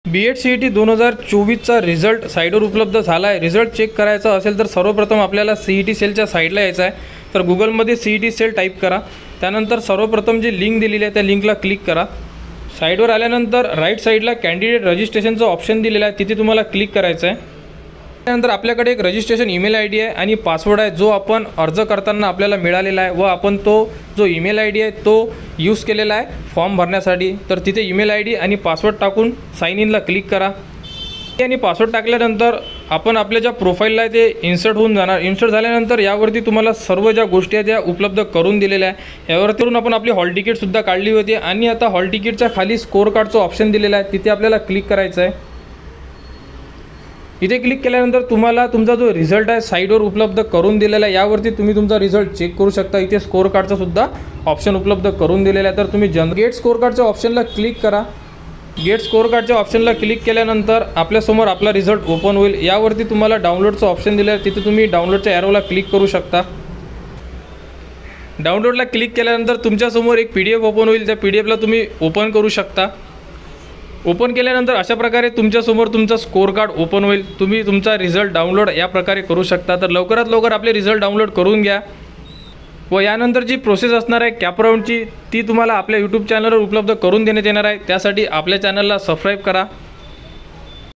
BEd CET 2024चा result साईटवर उपलब्ध झाला आहे। रिझल्ट चेक करायचा असेल तर सर्वप्रथम आपल्याला CET सेलच्या साईटला यायचं आहे। तर गुगलमध्ये CET सेल टाईप करा। त्यानंतर सर्वप्रथम जी लिंक दिलेली आहे त्या लिंकला क्लिक करा। साईटवर आल्यानंतर राईट साईडला कॅन्डिडेट रजिस्ट्रेशनचा ऑप्शन दिलेला आहे, तिथे तुम्हाला क्लिक करायचं आहे। त्यानंतर आपल्याकडे एक रजिस्ट्रेशन ईमेल ID आहे आणि पासवर्ड आहे, जो आपण अर्ज करताना आपल्याला मिळालेला आहे व आपण तो जो ईमेल ID आहे तो यूज केलेला आहे फॉर्म भरण्यासाठी। तर तिथे ईमेल ID आणि पासवर्ड टाकून साइन इनला क्लिक करा आणि पासवर्ड टाकल्यानंतर आपण आपल्या ज्या प्रोफाईलला आहे ते इन्सर्ट होऊन जाणार। इन्सर्ट झाल्यानंतर यावरती तुम्हाला सर्व ज्या गोष्टी आहेत त्या उपलब्ध करून दिलेल्या आहे। यावरती आपण आपली हॉल तिकीटसुद्धा काढली होती आणि आता हॉल तिकीटच्या खाली स्कोर कार्डचं ऑप्शन दिलेलं आहे, तिथे आपल्याला क्लिक करायचं आहे। इथे क्लिक केल्यानंतर तुम्हाला तुमचा जो रिझल्ट आहे साईटवर उपलब्ध करून दिलेला आहे। यावरती तुम्ही तुमचा रिझल्ट चेक करू शकता। इथे स्कोर कार्डचा सुद्धा ऑप्शन उपलब्ध करून दिलेला आहे। तर तुम्ही गेट स्कोर कार्डच्या ऑप्शनला क्लिक करा। गेट स्कोर कार्डच्या ऑप्शनला क्लिक केल्यानंतर आपल्यासमोर आपला रिझल्ट ओपन होईल। यावरती तुम्हाला डाउनलोडचं ऑप्शन दिलं आहे, तिथे तुम्ही डाउनलोडच्या ॲरोला क्लिक करू शकता। डाउनलोडला क्लिक केल्यानंतर तुमच्यासमोर एक PDF ओपन होईल, त्या PDFला तुम्ही ओपन करू शकता। ओपन केल्यानंतर अशा प्रकारे तुमच्यासमोर तुमचा स्कोर कार्ड ओपन होईल। तुम्ही तुमचा रिझल्ट डाउनलोड या प्रकारे करू शकता। तर लवकरात लवकर आपले रिझल्ट डाउनलोड करून घ्या व यानंतर जी प्रोसेस असणार आहे कॅप राऊंडची ती तुम्हाला आपल्या YouTube चॅनलवर उपलब्ध करून देण्यात येणार आहे। त्यासाठी आपल्या चॅनलला सबस्क्राईब करा।